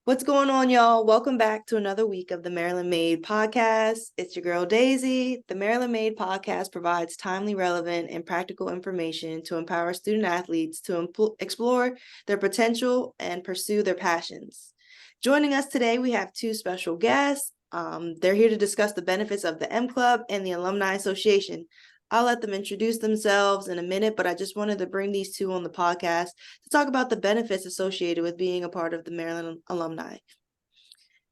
What's going on, y'all? Welcome back to another week of the Maryland Made podcast. It's your girl, Daisy. The Maryland Made podcast provides timely, relevant, and practical information to empower student athletes to explore their potential and pursue their passions. Joining us today, we have two special guests. They're here to discuss the benefits of the M Club and the Alumni Association. I'll let them introduce themselves in a minute, but I just wanted to bring these two on the podcast to talk about the benefits associated with being a part of the Maryland alumni.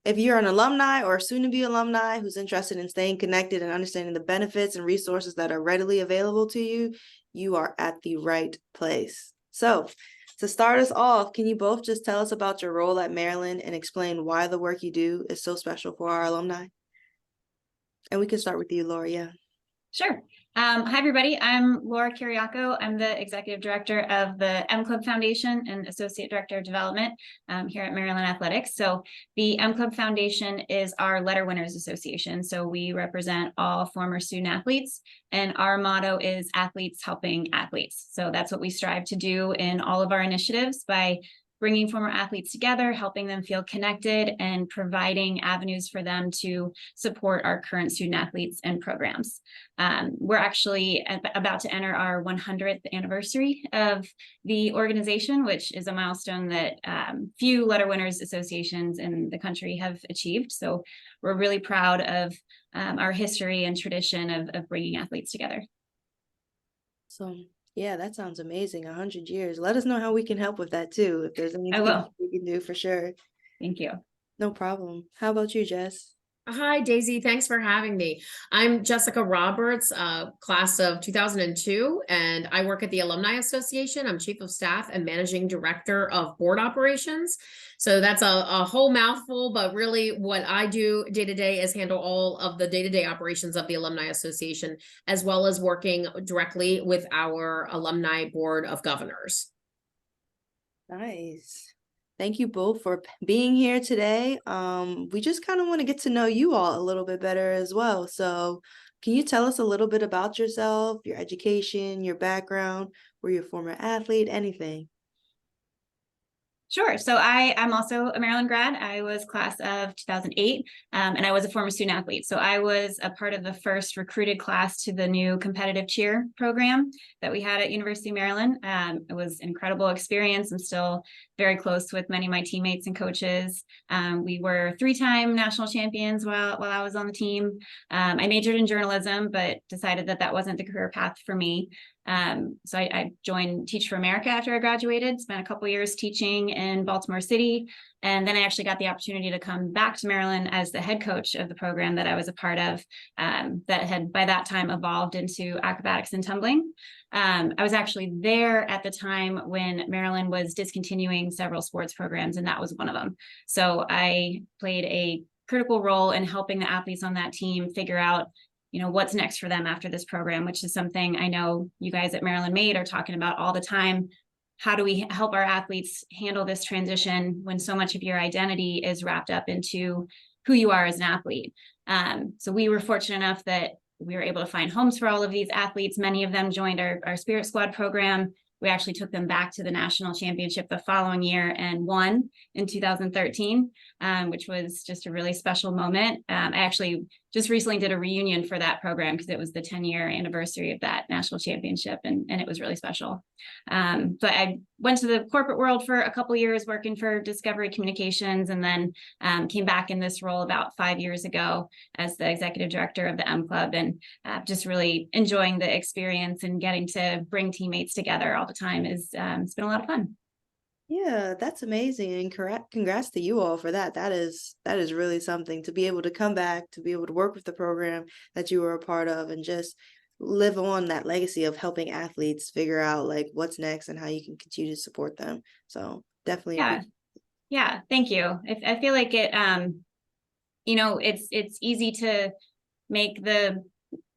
If you're an alumni or soon-to-be alumni who's interested in staying connected and understanding the benefits and resources that are readily available to you, you are at the right place. So, to start us off, can you both just tell us about your role at Maryland and explain why the work you do is so special for our alumni? And we can start with you, Laura. Yeah. Sure. Hi, everybody. I'm Laura Kiriakou. I'm the Executive Director of the M Club Foundation and Associate Director of Development here at Maryland Athletics. So the M Club Foundation is our Letter Winners Association. So we represent all former student athletes, and our motto is athletes helping athletes. So that's what we strive to do in all of our initiatives by bringing former athletes together, helping them feel connected, and providing avenues for them to support our current student athletes and programs. We're actually about to enter our 100th anniversary of the organization, which is a milestone that few letter winners associations in the country have achieved. So we're really proud of our history and tradition of bringing athletes together. So yeah, that sounds amazing. 100 years. Let us know how we can help with that too. If there's anything we can do, for sure. Thank you. No problem. How about you, Jess? Hi, Daisy. Thanks for having me. I'm Jessica Roberts, class of 2002, and I work at the Alumni Association. I'm Chief of Staff and Managing Director of Board Operations. So that's a whole mouthful, but really what I do day to day is handle all of the day-to-day operations of the Alumni Association, as well as working directly with our Alumni Board of Governors. Nice. Thank you both for being here today. We just kind of want to get to know you all a little bit better as well. So can you tell us a little bit about yourself, your education, your background? Were you a former athlete, anything? Sure. So I'm also a Maryland grad. I was class of 2008, and I was a former student athlete. So I was a part of the first recruited class to the new competitive cheer program that we had at University of Maryland. It was an incredible experience. I'm still very close with many of my teammates and coaches. We were 3-time national champions while I was on the team. I majored in journalism, but decided that wasn't the career path for me. So I joined Teach for America after I graduated, spent a couple years teaching in Baltimore City. And then I actually got the opportunity to come back to Maryland as the head coach of the program that I was a part of, that had by that time evolved into acrobatics and tumbling. I was actually there at the time when Maryland was discontinuing several sports programs, and that was one of them. So I played a critical role in helping the athletes on that team figure out what's next for them after this program, which is something I know you guys at Maryland Made are talking about all the time. How do we help our athletes handle this transition when so much of your identity is wrapped up into who you are as an athlete? So we were fortunate enough that we were able to find homes for all of these athletes. Many of them joined our Spirit Squad program. We actually took them back to the national championship the following year and won in 2013, which was just a really special moment. I actually just recently did a reunion for that program because it was the 10-year anniversary of that national championship, and it was really special. But I went to the corporate world for a couple years working for Discovery Communications, and then came back in this role about 5 years ago as the executive director of the M Club, and just really enjoying the experience and getting to bring teammates together all the time. It's been a lot of fun. Yeah, that's amazing, and congrats to you all for that. That is really something to be able to come back, to be able to work with the program that you were a part of, and just live on that legacy of helping athletes figure out like what's next and how you can continue to support them. So definitely. Yeah. Thank you. I feel like it, it's easy to make the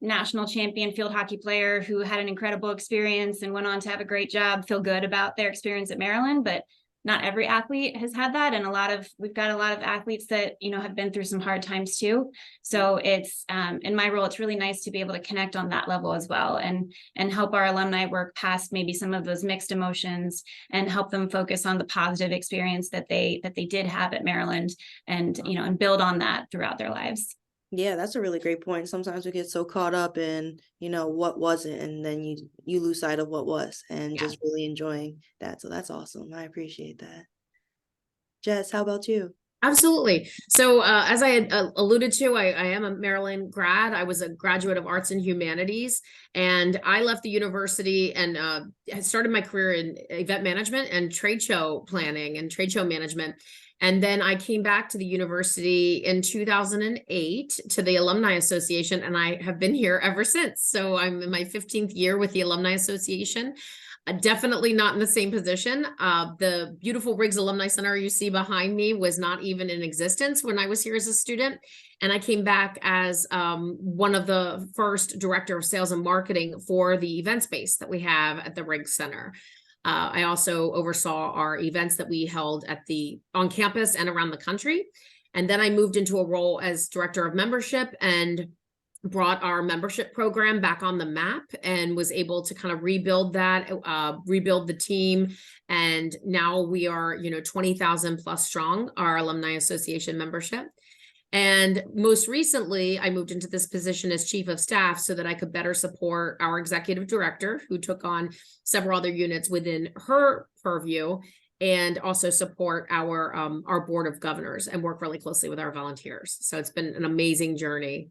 national champion field hockey player who had an incredible experience and went on to have a great job feel good about their experience at Maryland. But not every athlete has had that. And we've got a lot of athletes that, have been through some hard times too. So it's, in my role, it's really nice to be able to connect on that level as well, and help our alumni work past maybe some of those mixed emotions, and help them focus on the positive experience that they did have at Maryland, and, and build on that throughout their lives. Yeah, that's a really great point. Sometimes we get so caught up in, what wasn't, and then you lose sight of what was, and just really enjoying that. So that's awesome. I appreciate that. Jess, how about you? Absolutely. So, as I had alluded to, I am a Maryland grad. I was a graduate of arts and humanities, and I left the university and had started my career in event management and trade show planning and trade show management. And then I came back to the university in 2008 to the Alumni Association, and I have been here ever since. So I'm in my 15th year with the Alumni Association. Definitely not in the same position. The beautiful Riggs Alumni Center you see behind me was not even in existence when I was here as a student. And I came back as one of the first director of sales and marketing for the event space that we have at the Riggs Center. I also oversaw our events that we held on campus and around the country. And then I moved into a role as director of membership and brought our membership program back on the map, and was able to kind of rebuild the team. And now we are, 20,000 plus strong, our Alumni Association membership. And most recently, I moved into this position as chief of staff so that I could better support our executive director, who took on several other units within her purview, and also support our board of governors and work really closely with our volunteers. So it's been an amazing journey.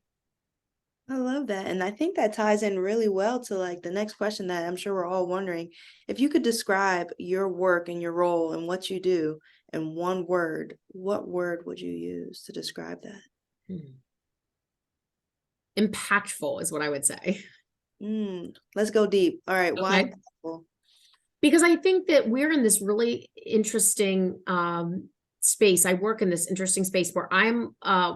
I love that. And I think that ties in really well to like the next question that I'm sure we're all wondering. If you could describe your work and your role and what you do in one word, what word would you use to describe that? Impactful is what I would say. Let's go deep. All right. Why Okay. impactful? Because I think that we're in this really interesting space. I work in this interesting space where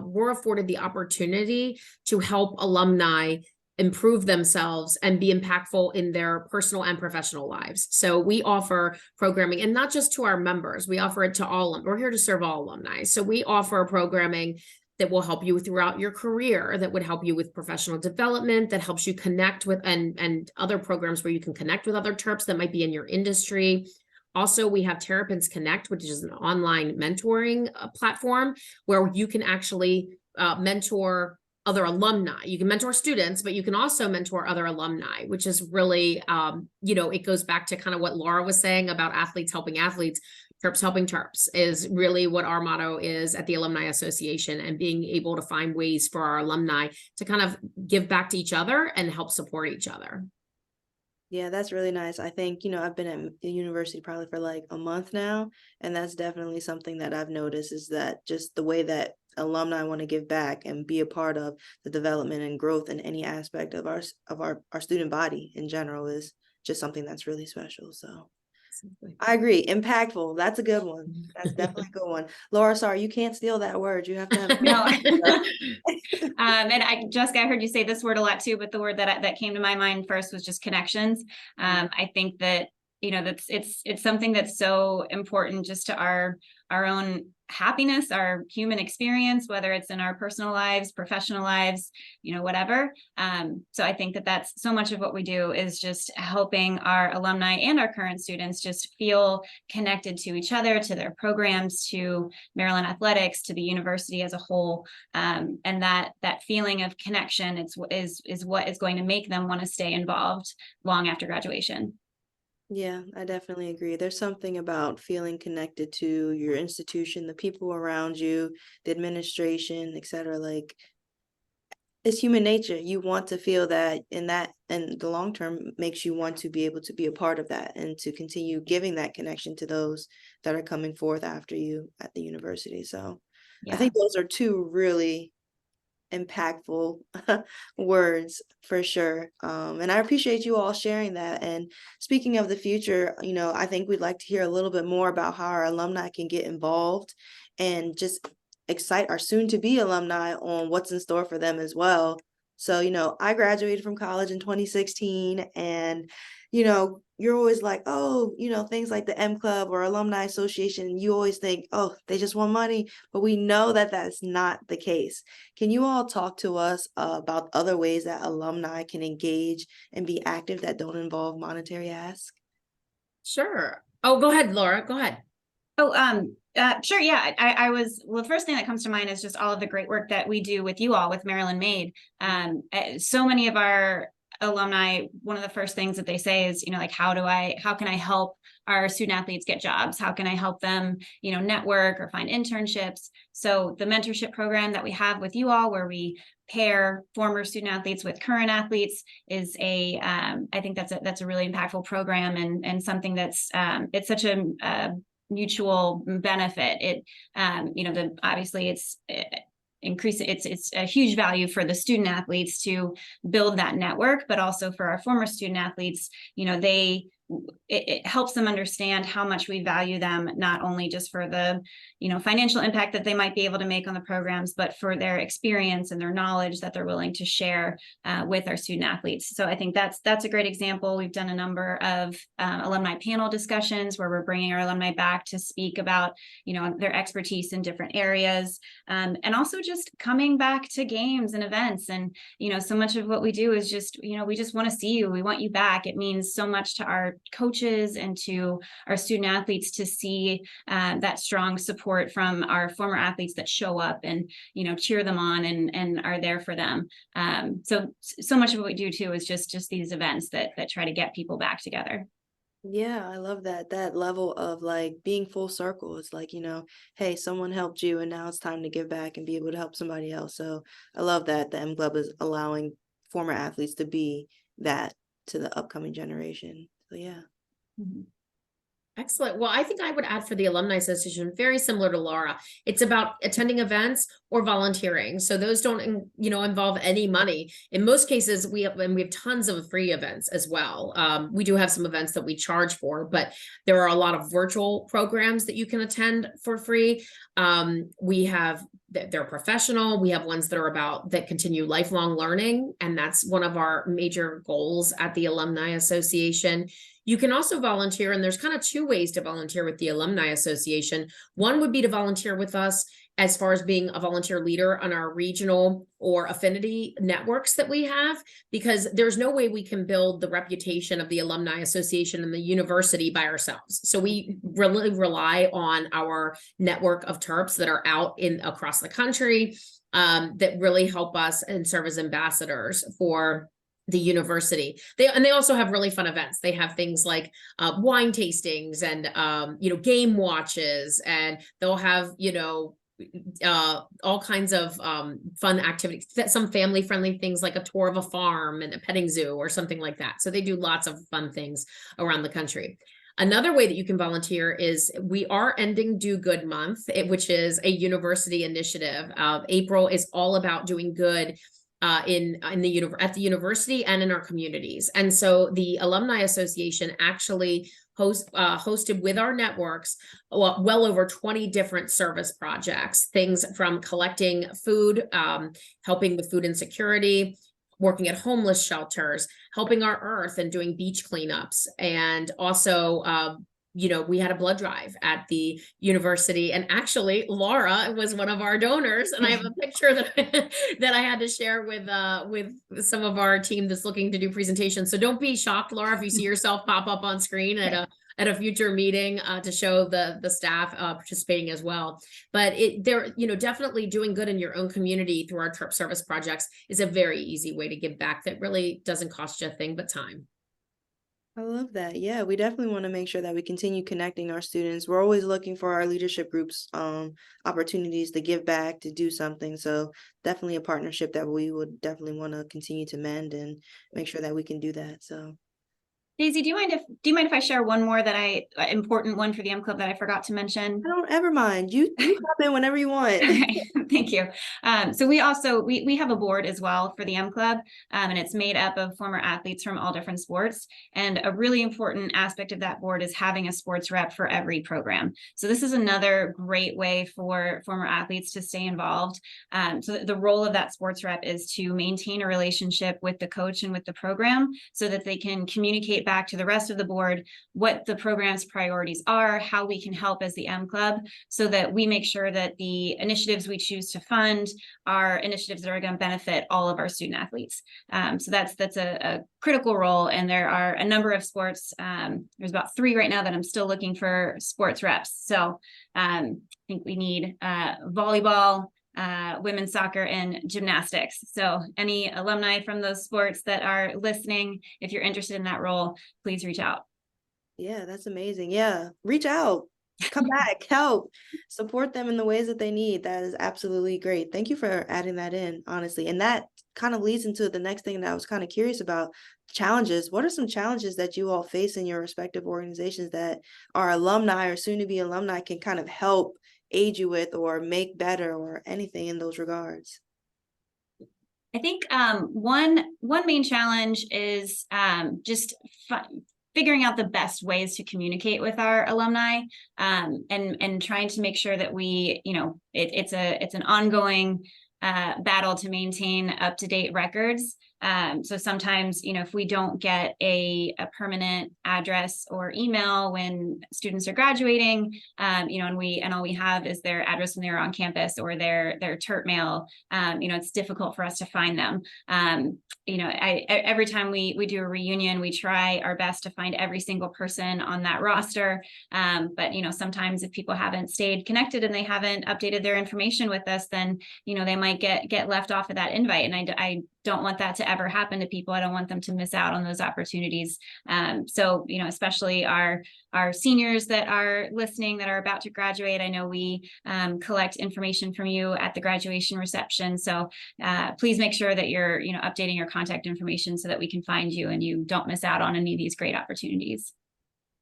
we're afforded the opportunity to help alumni improve themselves and be impactful in their personal and professional lives. So we offer programming, and not just to our members, we offer it to all. We're here to serve all alumni. So we offer programming that will help you throughout your career, that would help you with professional development, that helps you connect with, and other programs where you can connect with other Terps that might be in your industry. Also, we have Terrapins Connect, which is an online mentoring platform where you can actually mentor other alumni. You can mentor students, but you can also mentor other alumni, which is really, it goes back to kind of what Laura was saying about athletes helping athletes. Terps helping Terps is really what our motto is at the Alumni Association, and being able to find ways for our alumni to kind of give back to each other and help support each other. Yeah, that's really nice. I think, I've been at the university probably for like a month now, and that's definitely something that I've noticed, is that just the way that alumni want to give back and be a part of the development and growth in any aspect of our student body in general is just something that's really special. So I agree. Impactful. That's a good one. That's definitely a good one. Laura, sorry, you can't steal that word. You have to have No. And Jessica, I heard you say this word a lot too, but the word that came to my mind first was just connections. I think that, it's something that's so important just to our own happiness, our human experience, whether it's in our personal lives, professional lives, whatever. So I think that that's so much of what we do, is just helping our alumni and our current students just feel connected to each other, to their programs, to Maryland athletics, to the university as a whole. And that feeling of connection is what is going to make them want to stay involved long after graduation. Yeah, I definitely agree. There's something about feeling connected to your institution, the people around you, the administration, etc. Like, it's human nature. You want to feel that, and the long term makes you want to be able to be a part of that and to continue giving that connection to those that are coming forth after you at the university. So I think those are two really impactful words for sure. And I appreciate you all sharing that. And speaking of the future, I think we'd like to hear a little bit more about how our alumni can get involved and just excite our soon to be alumni on what's in store for them as well. So, I graduated from college in 2016, and you're always like, oh, things like the M Club or Alumni Association, you always think, oh, they just want money, but we know that that's not the case. Can you all talk to us about other ways that alumni can engage and be active that don't involve monetary ask? Sure. Oh, go ahead, Laura. Go ahead. Oh, sure. Yeah, well, the first thing that comes to mind is just all of the great work that we do with you all, with Maryland Made. So many of our alumni, one of the first things that they say is, like, how can I help our student athletes get jobs? How can I help them, network or find internships? So the mentorship program that we have with you all, where we pair former student athletes with current athletes, is I think that's a really impactful program, and something that's it's such a mutual benefit. It obviously it's it's a huge value for the student athletes to build that network, but also for our former student athletes, it helps them understand how much we value them, not only just for the financial impact that they might be able to make on the programs, but for their experience and their knowledge that they're willing to share with our student athletes. So I think that's a great example. We've done a number of alumni panel discussions where we're bringing our alumni back to speak about their expertise in different areas, and also just coming back to games and events. And so much of what we do is just we just want to see you, we want you back. It means so much to our coaches and to our student athletes to see that strong support from our former athletes that show up and cheer them on and are there for them. So much of what we do too is just these events that try to get people back together. Yeah, I love that level of like being full circle. It's like, hey, someone helped you and now it's time to give back and be able to help somebody else. So I love that the M Club is allowing former athletes to be that to the upcoming generation. So yeah. Mhm. Excellent. Well, I think I would add for the Alumni Association, very similar to Laura. It's about attending events or volunteering. So those don't, involve any money. In most cases, we have tons of free events as well. We do have some events that we charge for, but there are a lot of virtual programs that you can attend for free. They're professional. We have ones that continue lifelong learning. And that's one of our major goals at the Alumni Association. You can also volunteer, and there's kind of two ways to volunteer with the Alumni Association. One would be to volunteer with us as far as being a volunteer leader on our regional or affinity networks that we have, because there's no way we can build the reputation of the Alumni Association and the university by ourselves. So we really rely on our network of Terps that are out across the country, that really help us and serve as ambassadors for the university. They also have really fun events. They have things like wine tastings and game watches, and they'll have all kinds of fun activities, some family friendly things like a tour of a farm and a petting zoo or something like that. So they do lots of fun things around the country. Another way that you can volunteer is we are ending Do Good Month, which is a university initiative. April is all about doing good at the university and in our communities. And so the Alumni Association actually hosted with our networks well over 20 different service projects, things from collecting food, helping with food insecurity, working at homeless shelters, helping our earth and doing beach cleanups. And also, we had a blood drive at the university, and actually Laura was one of our donors. And I have a picture that I had to share with some of our team that's looking to do presentations. So don't be shocked, Laura, if you see yourself pop up on screen at a future meeting to show the staff participating as well. But they're definitely doing good in your own community through our trip service projects is a very easy way to give back that really doesn't cost you a thing but time. I love that. Yeah, we definitely want to make sure that we continue connecting our students. We're always looking for our leadership groups opportunities to give back, to do something. So definitely a partnership that we would definitely want to continue to mend and make sure that we can do that. So Daisy, do you mind if I share one more important one for the M Club that I forgot to mention? I don't ever mind. You hop in whenever you want. All right. Thank you. So we also we have a board as well for the M Club, and it's made up of former athletes from all different sports. And a really important aspect of that board is having a sports rep for every program. So this is another great way for former athletes to stay involved. So the role of that sports rep is to maintain a relationship with the coach and with the program so that they can communicate back to the rest of the board what the program's priorities are, how we can help as the M Club, so that we make sure that the initiatives we choose to fund are initiatives that are going to benefit all of our student athletes. So that's a critical role. And there are a number of sports. There's about 3 right now that I'm still looking for sports reps. So I think we need volleyball, women's soccer, and gymnastics. So any alumni from those sports that are listening, if you're interested in that role, please reach out. Yeah, that's amazing. Yeah, reach out, come back, help, support them in the ways that they need. That is absolutely great. Thank you for adding that in, honestly. And that kind of leads into the next thing that I was kind of curious about, challenges. What are some challenges that you all face in your respective organizations that our alumni or soon to be alumni can kind of help aid you with or make better or anything in those regards? I think one main challenge is just figuring out the best ways to communicate with our alumni, and trying to make sure that we, it's an ongoing battle to maintain up-to-date records. So sometimes, if we don't get a permanent address or email when students are graduating, and all we have is their address when they're on campus or their Turp mail, it's difficult for us to find them. Every time we do a reunion, we try our best to find every single person on that roster. But sometimes if people haven't stayed connected and they haven't updated their information with us, then, they might get left off of that invite. And I don't want that to ever happen to people. I don't want them to miss out on those opportunities. So, especially our seniors that are listening, that are about to graduate, I know we collect information from you at the graduation reception. So please make sure that you're, updating your contact information so that we can find you and you don't miss out on any of these great opportunities.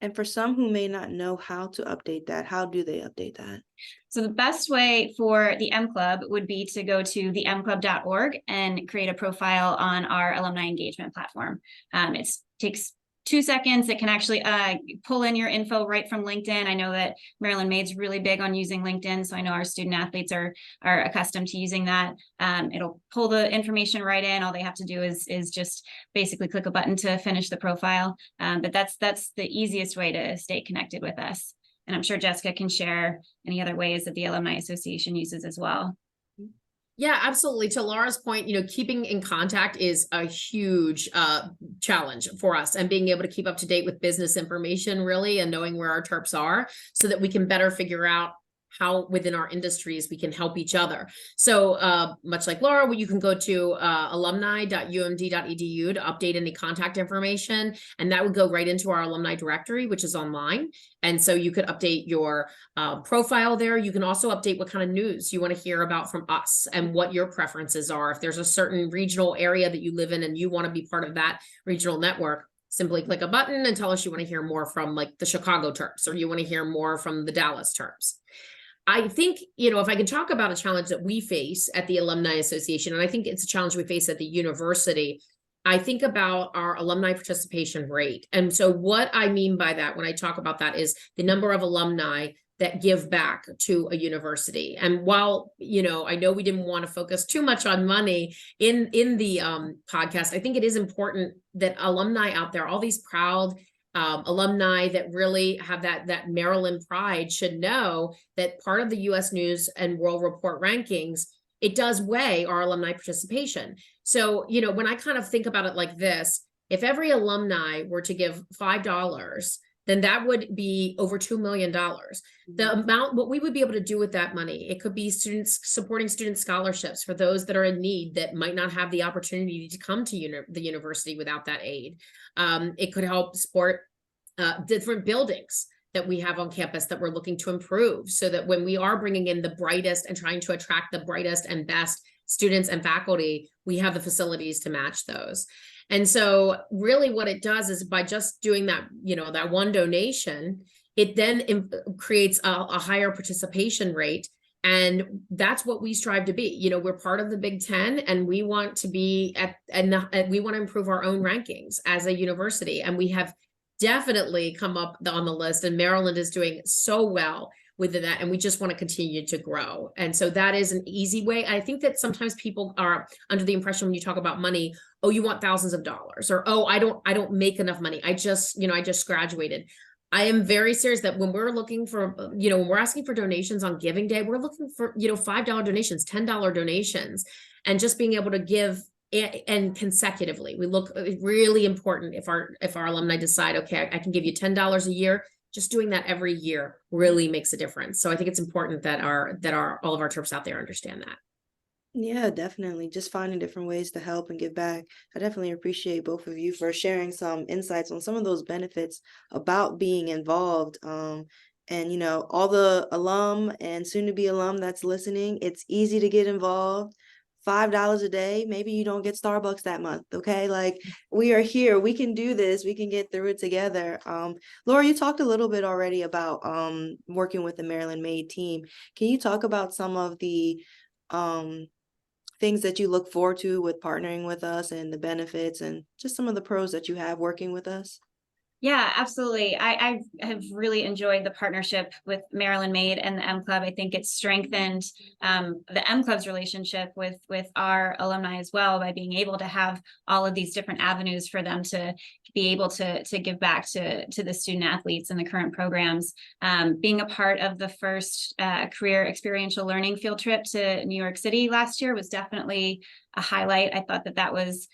And for some who may not know how to update that, how do they update that? So the best way for the M Club would be to go to themclub.org and create a profile on our alumni engagement platform. It takes 2 seconds. It can actually pull in your info right from LinkedIn. I know that Maryland Made's really big on using LinkedIn, so I know our student athletes are accustomed to using that. It'll pull the information right in. All they have to do is just basically click a button to finish the profile. But that's the easiest way to stay connected with us. And I'm sure Jessica can share any other ways that the Alumni Association uses as well. Yeah, absolutely. To Laura's point, keeping in contact is a huge challenge for us, and being able to keep up to date with business information, really, and knowing where our Terps are so that we can better figure out how within our industries we can help each other. So much like Laura, you can go to alumni.umd.edu to update any contact information, and that would go right into our alumni directory, which is online. And so you could update your profile there. You can also update what kind of news you want to hear about from us and what your preferences are. If there's a certain regional area that you live in and you want to be part of that regional network, simply click a button and tell us you want to hear more from like the Chicago Terps, or you want to hear more from the Dallas Terps. I think, if I can talk about a challenge that we face at the Alumni Association, and I think it's a challenge we face at the university, I think about our alumni participation rate. And so what I mean by that, when I talk about that, is the number of alumni that give back to a university. And while, I know we didn't want to focus too much on money in the podcast, I think it is important that alumni out there, all these proud alumni that really have that Maryland pride, should know that part of the U.S. News and World Report rankings, it does weigh our alumni participation. So, when I kind of think about it like this, if every alumni were to give $5, then that would be over $2 million. The amount, what we would be able to do with that money, it could be supporting student scholarships for those that are in need that might not have the opportunity to come to the university without that aid. It could help support different buildings that we have on campus that we're looking to improve, so that when we are bringing in the brightest and trying to attract the brightest and best students and faculty, we have the facilities to match those. And so really what it does is, by just doing that, that one donation, it then creates a higher participation rate. And that's what we strive to be. We're part of the Big Ten, and we want to be we want to improve our own rankings as a university. And we have definitely come up on the list, and Maryland is doing so well within that, and we just want to continue to grow. And so that is an easy way. I think that sometimes people are under the impression when you talk about money, oh, you want thousands of dollars, or oh, I don't make enough money. I just graduated. I am very serious that when we're looking for, when we're asking for donations on Giving Day, we're looking for, $5 donations, $10 donations, and just being able to give and consecutively. We look really important if our alumni decide, okay, I can give you $10 a year. Just doing that every year really makes a difference. So I think it's important that all of our Terps out there understand that. Yeah, definitely. Just finding different ways to help and give back. I definitely appreciate both of you for sharing some insights on some of those benefits about being involved. And all the alum and soon to be alum that's listening, it's easy to get involved. $5 a day, maybe you don't get Starbucks that month. Okay. Like, we are here. We can do this. We can get through it together. Laura, you talked a little bit already about working with the Maryland Made team. Can you talk about some of the things that you look forward to with partnering with us and the benefits and just some of the pros that you have working with us? Yeah, absolutely. I have really enjoyed the partnership with Maryland Made and the M Club. I think it's strengthened the M Club's relationship with our alumni as well, by being able to have all of these different avenues for them to be able to give back to the student athletes in the current programs. Being a part of the first career experiential learning field trip to New York City last year was definitely a highlight. I thought that was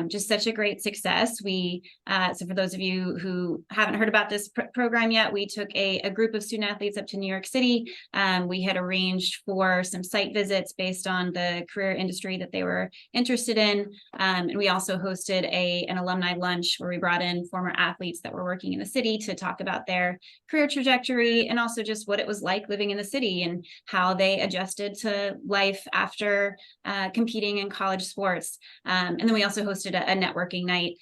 just such a great success. So for those of you who haven't heard about this program yet, we took a group of student athletes up to New York City. We had arranged for some site visits based on the career industry that they were interested in. And we also hosted an alumni lunch where we brought in former athletes that were working in the city to talk about their career trajectory, and also just what it was like living in the city and how they adjusted to life after competing in college sports. And then we also hosted a networking night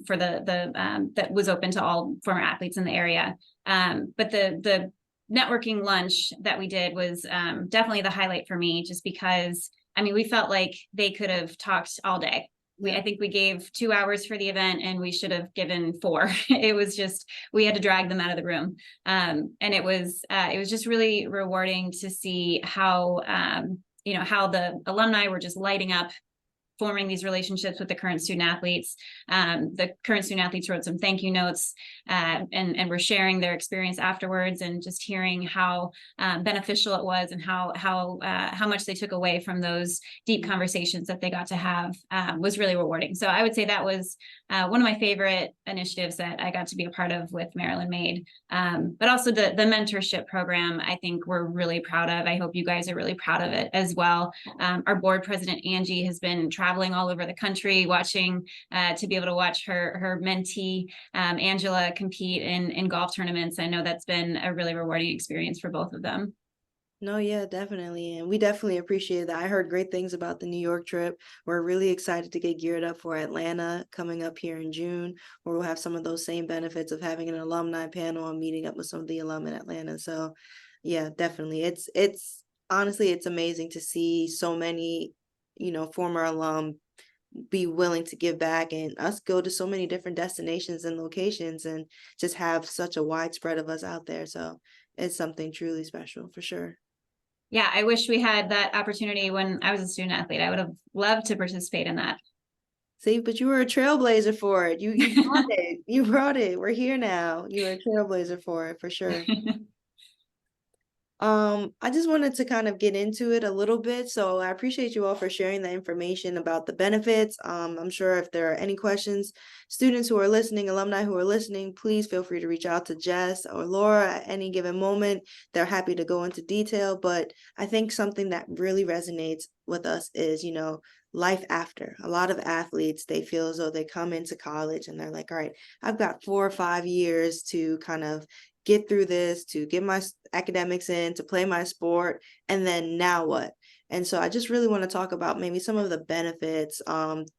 for that was open to all former athletes in the area. But the networking lunch that we did was definitely the highlight for me, just because, we felt like they could have talked all day. I think we gave 2 hours for the event and we should have given 4. It was just, we had to drag them out of the room. And it was just really rewarding to see how the alumni were just lighting up, forming these relationships with the current student athletes. The current student athletes wrote some thank you notes and were sharing their experience afterwards, and just hearing how beneficial it was, and how much they took away from those deep conversations that they got to have was really rewarding. So I would say that was one of my favorite initiatives that I got to be a part of with Maryland Made. But also the mentorship program, I think we're really proud of. I hope you guys are really proud of it as well. Our board president, Angie, has been traveling all over the country, watching to be able to watch her mentee, Angela, compete in golf tournaments. I know that's been a really rewarding experience for both of them. No, yeah, definitely. And we definitely appreciate that. I heard great things about the New York trip. We're really excited to get geared up for Atlanta coming up here in June, where we'll have some of those same benefits of having an alumni panel and meeting up with some of the alum in Atlanta. So yeah, definitely. It's honestly, it's amazing to see so many, former alum be willing to give back, and us go to so many different destinations and locations, and just have such a widespread of us out there. So it's something truly special for sure. Yeah, I wish we had that opportunity when I was a student athlete. I would have loved to participate in that. See, but you were a trailblazer for it. You brought it. You brought it. We're here now. You were a trailblazer for it, for sure. I just wanted to kind of get into it a little bit. So I appreciate you all for sharing the information about the benefits. I'm sure if there are any questions, students who are listening, alumni who are listening, please feel free to reach out to Jess or Laura at any given moment. They're happy to go into detail. But I think something that really resonates with us is, life after. A lot of athletes, they feel as though they come into college and they're like, all right, I've got 4 or 5 years to kind of get through this, to get my academics in, to play my sport, and then now what? And so I just really want to talk about maybe some of the benefits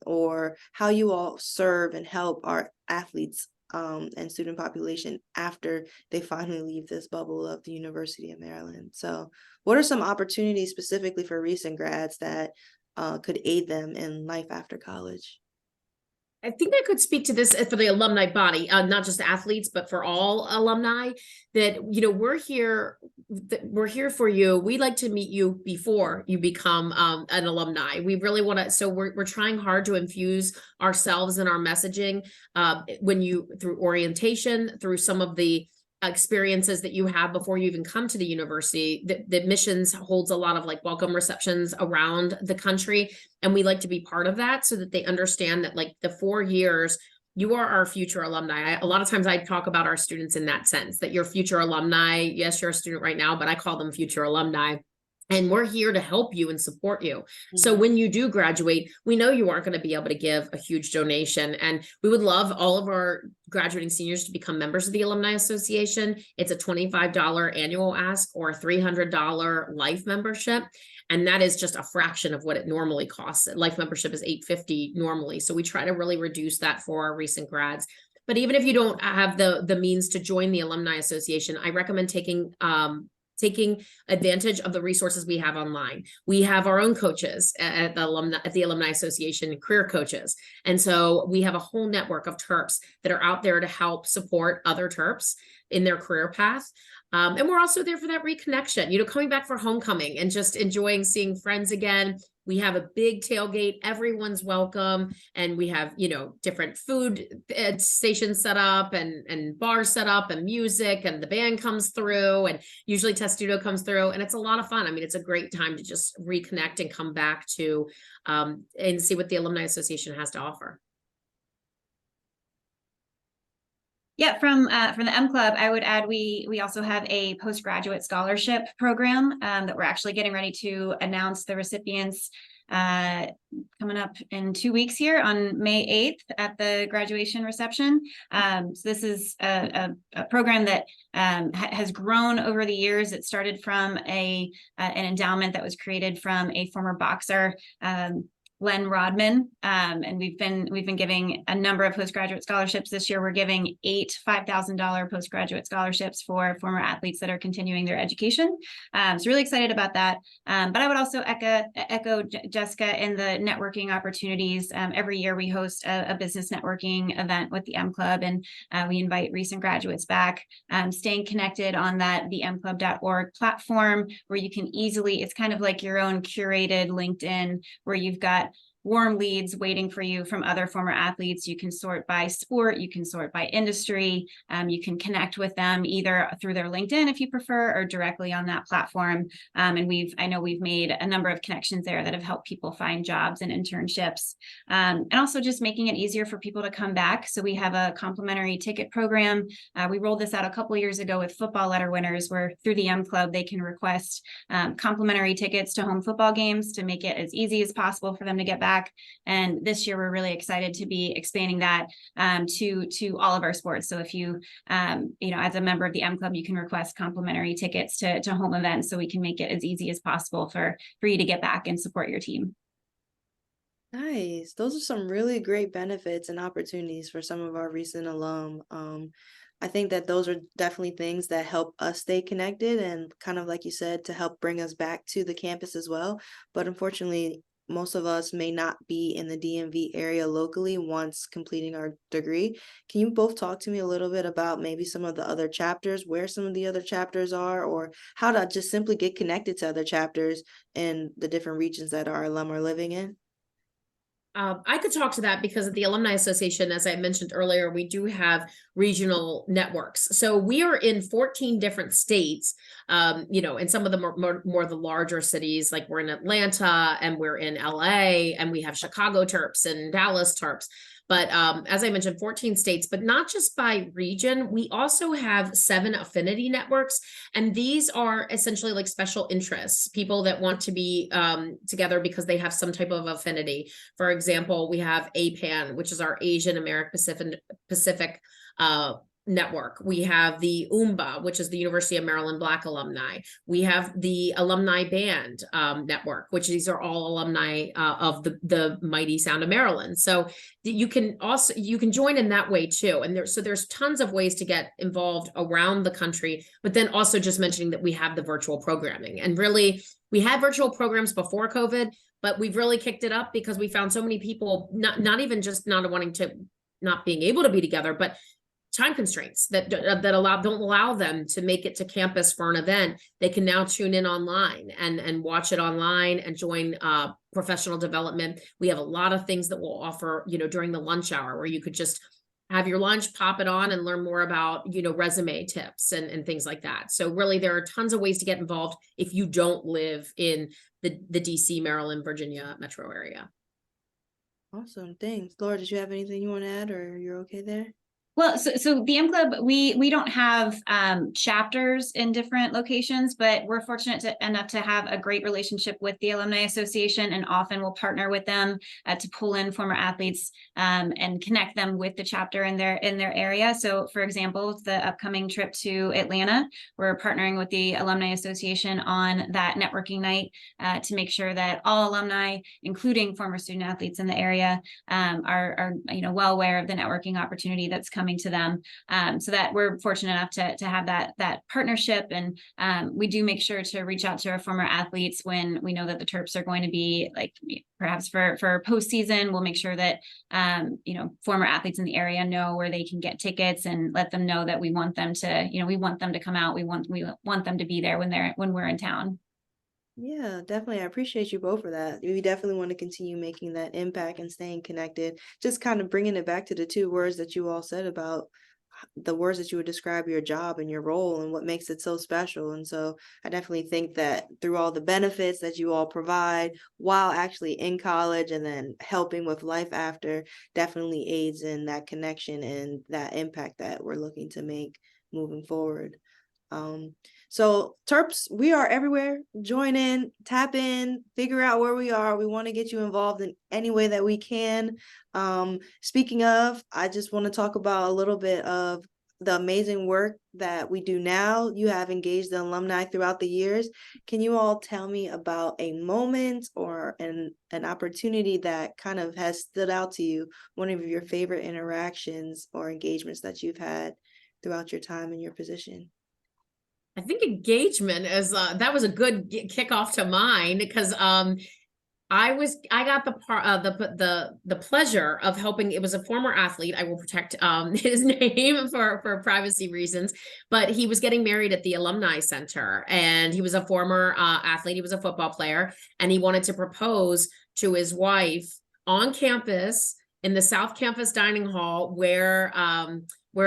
or how you all serve and help our athletes and student population after they finally leave this bubble of the University of Maryland. So what are some opportunities specifically for recent grads that could aid them in life after college? I think I could speak to this for the alumni body, not just athletes, but for all alumni, that, you know, we're here for you. We like to meet you before you become an alumni. We really want to, so we're trying hard to infuse ourselves in our messaging through orientation, through some of the experiences that you have before you even come to the university. The missions holds a lot of like welcome receptions around the country, and we like to be part of that so that they understand that like the 4 years, you are our future alumni. A lot of times I talk about our students in that sense, that you're future alumni. Yes, you're a student right now, but I call them future alumni. And we're here to help you and support you. Mm-hmm. So when you do graduate, we know you aren't going to be able to give a huge donation. And we would love all of our graduating seniors to become members of the Alumni Association. It's a $25 annual ask or a $300 life membership. And that is just a fraction of what it normally costs. Life membership is $850 normally. So we try to really reduce that for our recent grads. But even if you don't have the means to join the Alumni Association, I recommend taking advantage of the resources we have online. We have our own coaches at the Alumni Association, career coaches. And so we have a whole network of Terps that are out there to help support other Terps in their career path. And we're also there for that reconnection, you know, coming back for homecoming and just enjoying seeing friends again. We have a big tailgate. Everyone's welcome. And we have, you know, different food stations set up and bars set up and music, and the band comes through, and usually Testudo comes through, and it's a lot of fun. I mean, it's a great time to just reconnect and come back to and see what the Alumni Association has to offer. Yeah, from the M Club, I would add we also have a postgraduate scholarship program that we're actually getting ready to announce the recipients coming up in 2 weeks here on May 8th at the graduation reception. So this is a program that has grown over the years. It started from an endowment that was created from a former boxer, Len Rodman, and we've been giving a number of postgraduate scholarships. This year, we're giving 8 $5,000 postgraduate scholarships for former athletes that are continuing their education. So really excited about that. But I would also echo Jessica in the networking opportunities. Every year, we host a business networking event with the M Club, and we invite recent graduates back. Staying connected on the mclub.org platform, where you can easily, it's kind of like your own curated LinkedIn, where you've got warm leads waiting for you from other former athletes. You can sort by sport, you can sort by industry, you can connect with them either through their LinkedIn if you prefer, or directly on that platform. And I know we've made a number of connections there that have helped people find jobs and internships. And also just making it easier for people to come back. So we have a complimentary ticket program. We rolled this out a couple of years ago with football letter winners, where through the M Club, they can request complimentary tickets to home football games to make it as easy as possible for them to get back. And this year, we're really excited to be expanding that to all of our sports. So if you as a member of the M Club, you can request complimentary tickets to home events, so we can make it as easy as possible for you to get back and support your team. Nice. Those are some really great benefits and opportunities for some of our recent alum. I think that those are definitely things that help us stay connected, and kind of like you said, to help bring us back to the campus as well. But unfortunately, most of us may not be in the DMV area locally once completing our degree. Can you both talk to me a little bit about maybe some of the other chapters, where some of the other chapters are, or how to just simply get connected to other chapters in the different regions that our alum are living in? I could talk to that because at the Alumni Association, as I mentioned earlier, we do have regional networks. So we are in 14 different states, and some of them are more the larger cities, like we're in Atlanta and we're in LA, and we have Chicago Terps and Dallas Terps. But as I mentioned, 14 states, but not just by region. We also have 7 affinity networks. And these are essentially like special interests, people that want to be together because they have some type of affinity. For example, we have APAN, which is our Asian American Pacific network. We have the UMBA, which is the University of Maryland Black Alumni. We have the Alumni Band network, which these are all alumni of the mighty Sound of Maryland. So you can join in that way too. And there's tons of ways to get involved around the country, but then also just mentioning that we have the virtual programming, and really we had virtual programs before COVID, but we've really kicked it up because we found so many people, not even just not wanting to, not being able to be together, but time constraints that don't allow them to make it to campus for an event. They can now tune in online and watch it online and join professional development. We have a lot of things that we'll offer, during the lunch hour, where you could just have your lunch, pop it on, and learn more about, resume tips and things like that. So really, there are tons of ways to get involved if you don't live in the DC, Maryland, Virginia metro area. Awesome. Thanks. Laura, did you have anything you want to add, or you're okay there? Well, so the M Club, we don't have chapters in different locations, but we're fortunate enough to have a great relationship with the Alumni Association, and often we'll partner with them to pull in former athletes and connect them with the chapter in their area. So, for example, the upcoming trip to Atlanta, we're partnering with the Alumni Association on that networking night to make sure that all alumni, including former student athletes in the area, are well aware of the networking opportunity that's coming to them, so that we're fortunate enough to have that partnership. And we do make sure to reach out to our former athletes when we know that the Terps are going to be, like, perhaps for postseason. We'll make sure that former athletes in the area know where they can get tickets, and let them know that we want them to we want them to come out. We want them to be there when we're in town. Yeah, definitely. I appreciate you both for that. We definitely want to continue making that impact and staying connected. Just kind of bringing it back to the two words that you all said about the words that you would describe your job and your role and what makes it so special. And so I definitely think that through all the benefits that you all provide while actually in college and then helping with life after, definitely aids in that connection and that impact that we're looking to make moving forward. So Terps, we are everywhere. Join in, tap in, figure out where we are. We want to get you involved in any way that we can. Speaking of, I just want to talk about a little bit of the amazing work that we do now. You have engaged the alumni throughout the years. Can you all tell me about a moment or an opportunity that kind of has stood out to you, one of your favorite interactions or engagements that you've had throughout your time in your position? I think engagement is that was a good kickoff to mine, because I got the pleasure of helping. It was a former athlete. I will protect his name for privacy reasons, but he was getting married at the Alumni Center, and he was a former athlete. He was a football player, and he wanted to propose to his wife on campus in the South Campus dining hall where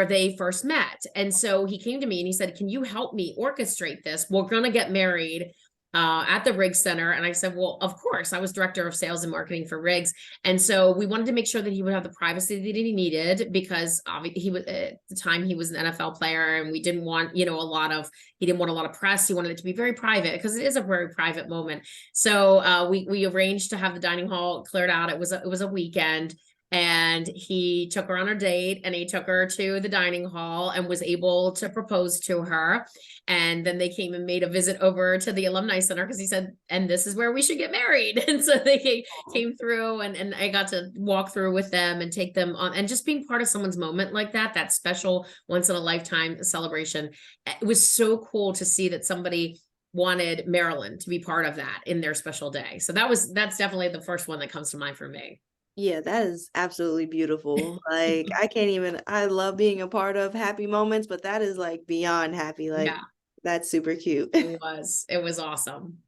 they first met. And so he came to me and he said, "Can you help me orchestrate this? We're going to get married at the Riggs Center." And I said, "Well, of course." I was director of sales and marketing for Riggs. And so we wanted to make sure that he would have the privacy that he needed, because he was, at the time, he was an NFL player, and we didn't want, he didn't want a lot of press. He wanted it to be very private, because it is a very private moment. So we arranged to have the dining hall cleared out. It was a weekend. And he took her on a date, and he took her to the dining hall and was able to propose to her. And then they came and made a visit over to the Alumni Center, because he said, "And this is where we should get married." And so they came through, and I got to walk through with them and take them on, and just being part of someone's moment like that special once in a lifetime celebration. It was so cool to see that somebody wanted Maryland to be part of that in their special day. So that's definitely the first one that comes to mind for me. Yeah, that is absolutely beautiful. Like, I love being a part of happy moments, but that is like beyond happy. Like, Yeah, that's super cute. it was awesome.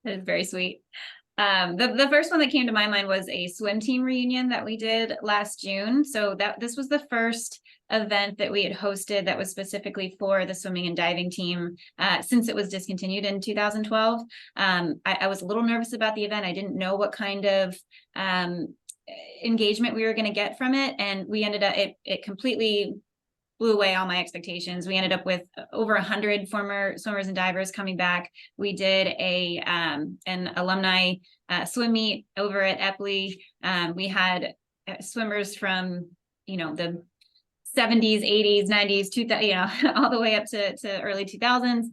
That is very sweet. The first one that came to my mind was a swim team reunion that we did last June. So this was the first event that we had hosted that was specifically for the swimming and diving team since it was discontinued in 2012. I was a little nervous about the event. I didn't know what kind of engagement we were going to get from it, and we ended up it completely blew away all my expectations. We ended up with over 100 former swimmers and divers coming back. We did an alumni swim meet over at Epley. We had swimmers from the 70s, 80s, 90s, 2000, all the way up to early 2000s,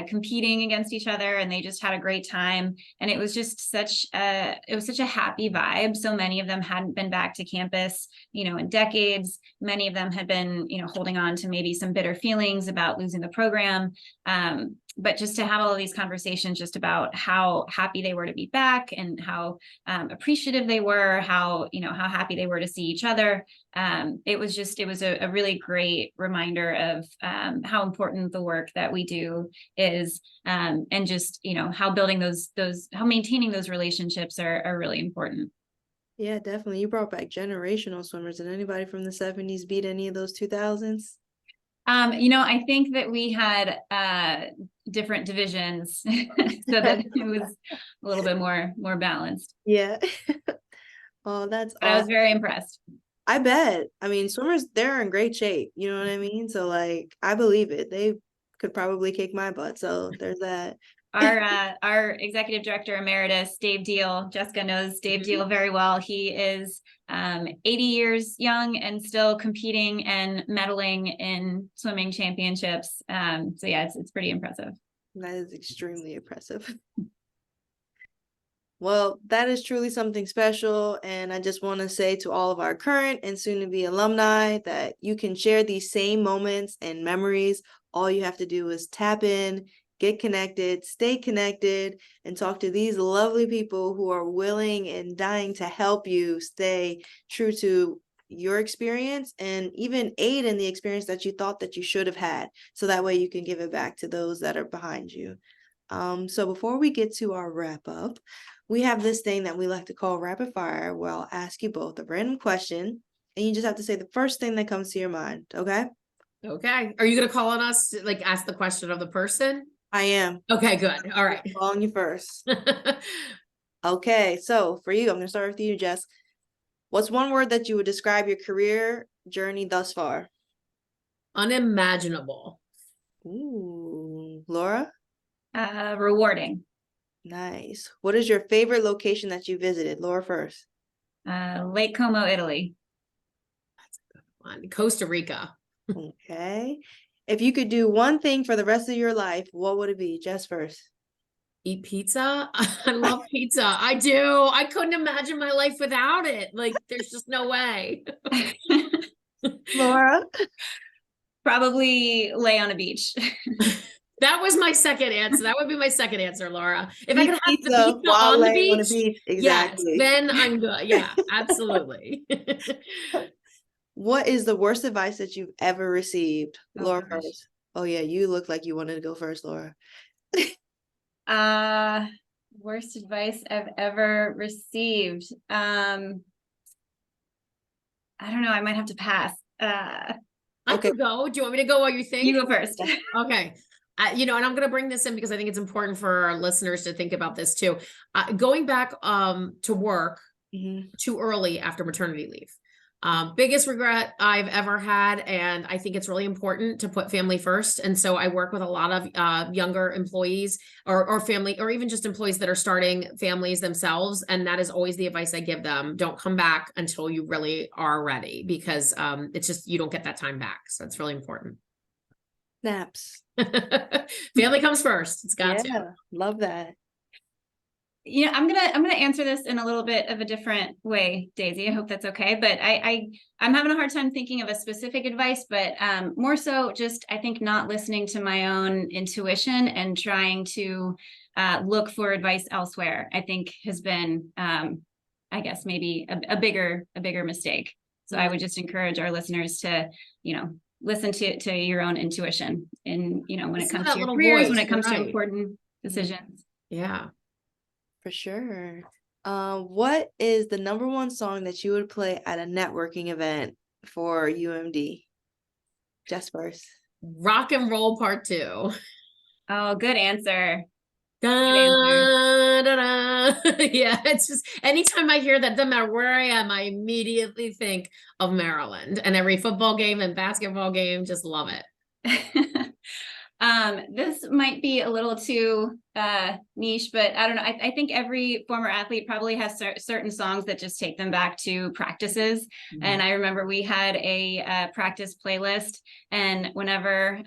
competing against each other, and they just had a great time. And it was just such a happy vibe. So many of them hadn't been back to campus, in decades. Many of them had been, holding on to maybe some bitter feelings about losing the program. but just to have all of these conversations just about how happy they were to be back and how appreciative they were, how happy they were to see each other. It was a really great reminder of how important the work that we do is, and just, how building how maintaining those relationships are really important. Yeah, definitely. You brought back generational swimmers. Did anybody from the 70s beat any of those 2000s? I think that we had different divisions so that it was a little bit more balanced. Yeah. Oh, that's But I was very impressed. I bet. I mean, swimmers, they're in great shape. You know what I mean? So like, I believe it. They could probably kick my butt. So there's that. Our executive director emeritus, Dave Deal, Jessica knows Dave Deal very well. He is 80 years young and still competing and medaling in swimming championships. So yeah, it's pretty impressive. That is extremely impressive. Well, that is truly something special. And I just want to say to all of our current and soon to be alumni that you can share these same moments and memories. All you have to do is tap in, get connected, stay connected, and talk to these lovely people who are willing and dying to help you stay true to your experience and even aid in the experience that you thought that you should have had. So that way you can give it back to those that are behind you. So before we get to our wrap up, we have this thing that we like to call rapid fire, where I'll ask you both a random question and you just have to say the first thing that comes to your mind. Okay? Okay. Are you going to call on us to like ask the question of the person? I am. Okay, good. All right. Calling you first. Okay, so for you, I'm going to start with you, Jess. What's one word that you would describe your career journey thus far? Unimaginable. Ooh, Laura? Rewarding. Nice. What is your favorite location that you visited? Laura first. Lake Como, Italy. That's a good one. Costa Rica. Okay. If you could do one thing for the rest of your life, what would it be? Jess first. Eat pizza. I love pizza. I do. I couldn't imagine my life without it. Like, there's just no way. Laura? Probably lay on a beach. That was my second answer. That would be my second answer, Laura. If I could have the pizza while on the laying on a beach, beach, exactly. yes, then I'm good. Yeah, absolutely. What is the worst advice that you've ever received? Oh, Laura gosh. first. Oh yeah, you look like you wanted to go first, Laura. Worst advice I've ever received. I don't know. I might have to pass. I Okay. could go. Do you want me to go while you think? You go first. Okay. And I'm going to bring this in because I think it's important for our listeners to think about this too. Going back to work too early after maternity leave. Biggest regret I've ever had. And I think it's really important to put family first. And so I work with a lot of younger employees or family, or even just employees that are starting families themselves. And that is always the advice I give them. Don't come back until you really are ready, because it's just, you don't get that time back. So it's really important. Naps. Family comes first. It's got to. Love that. I'm gonna answer this in a little bit of a different way, Daisy. I hope that's okay. But I'm having a hard time thinking of a specific advice, but more so just, I think, not listening to my own intuition and trying to look for advice elsewhere, I think has been I guess maybe a bigger mistake. So I would just encourage our listeners to, listen to your own intuition and, when it comes to your careers, when it comes to important decisions. Yeah. For sure. What is the number one song that you would play at a networking event for UMD? Just first. Rock and Roll Part 2. Oh, good answer. Da, da, da. Yeah, it's just anytime I hear that, no matter where I am, I immediately think of Maryland, and every football game and basketball game, just love it. This might be a little too niche, but I don't know. I think every former athlete probably has certain songs that just take them back to practices. And I remember we had a practice playlist, and whenever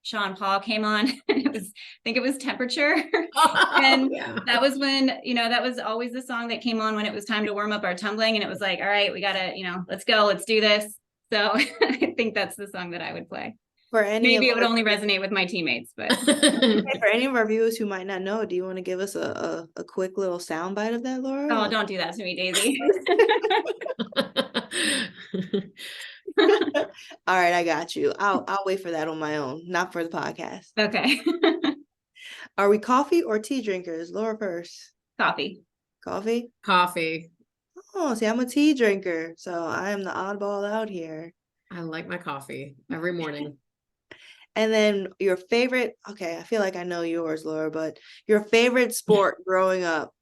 Sean Paul came on, I think it was Temperature. And that was when, that was always the song that came on when it was time to warm up our tumbling. And it was like, all right, we gotta, let's go, let's do this. So I think that's the song that I would play. For any Maybe it of would our, only resonate with my teammates, but for any of our viewers who might not know, do you want to give us a quick little soundbite of that, Laura? oh, don't do that to me, Daisy. All right, I got you. I'll wait for that on my own, not for the podcast. Okay. Are we coffee or tea drinkers? Laura first. Coffee. Coffee? Coffee. Oh, see, I'm a tea drinker, so I am the oddball out here. I like my coffee every morning. And then your favorite, okay, I feel like I know yours, Laura, but your favorite sport growing up?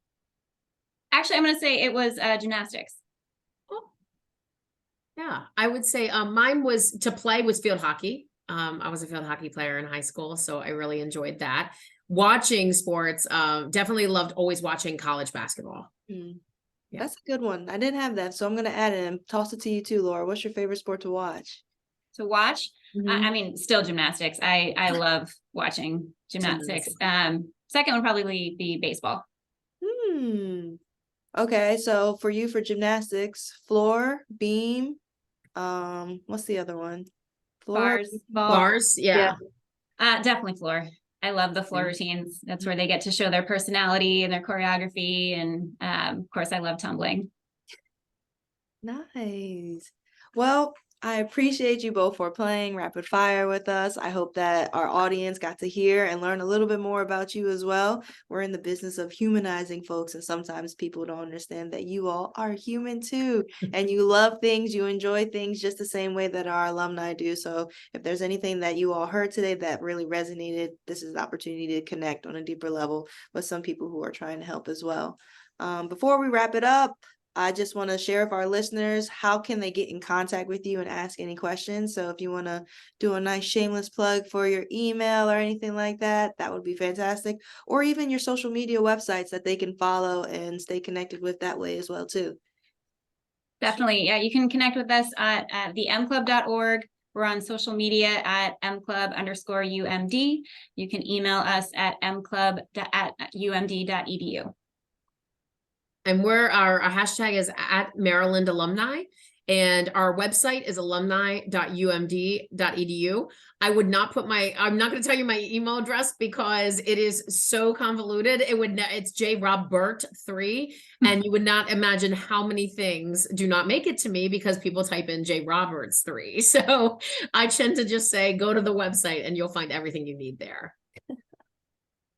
Actually, I'm going to say it was gymnastics. Yeah, I would say mine was to play was field hockey. I was a field hockey player in high school, so I really enjoyed that. Watching sports, definitely loved always watching college basketball. Yeah. Yeah. That's a good one. I didn't have that, so I'm gonna add it and toss it to you too, Laura. What's your favorite sport to watch? To watch. Mhm. I mean, still gymnastics. I love watching gymnastics. Second would probably be baseball. Okay, so for you for gymnastics, floor, beam, what's the other one? Floor, Bars, vault. Bars, yeah. Definitely floor. I love the floor routines. That's where they get to show their personality and their choreography. And of course, I love tumbling. Nice. Well, I appreciate you both for playing rapid fire with us. I hope that our audience got to hear and learn a little bit more about you as well. We're in the business of humanizing folks, and sometimes people don't understand that you all are human too. And you love things, you enjoy things just the same way that our alumni do. So if there's anything that you all heard today that really resonated, this is an opportunity to connect on a deeper level with some people who are trying to help as well. Before we wrap it up, I just want to share with our listeners, how can they get in contact with you and ask any questions? So if you want to do a nice shameless plug for your email or anything like that, that would be fantastic. Or even your social media websites that they can follow and stay connected with that way as well too. Definitely. Yeah, you can connect with us at themclub.org. We're on social media at mclub_UMD. You can email us at mclub@umd.edu. And our hashtag is at Maryland Alumni. And our website is alumni.umd.edu. I'm not going to tell you my email address because it is so convoluted. It's jrobbert3. And you would not imagine how many things do not make it to me because people type in jroberts3. So I tend to just say, go to the website and you'll find everything you need there.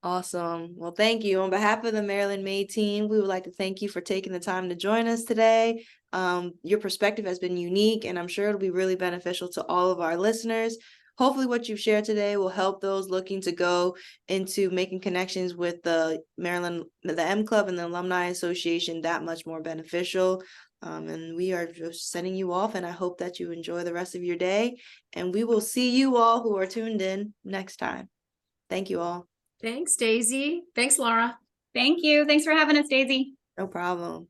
Awesome. Well, thank you. On behalf of the Maryland Made team, we would like to thank you for taking the time to join us today. Your perspective has been unique, and I'm sure it'll be really beneficial to all of our listeners. Hopefully what you've shared today will help those looking to go into making connections with the M Club and the Alumni Association that much more beneficial. And we are just sending you off, and I hope that you enjoy the rest of your day. And we will see you all who are tuned in next time. Thank you all. Thanks, Daisy. Thanks, Laura. Thank you. Thanks for having us, Daisy. No problem.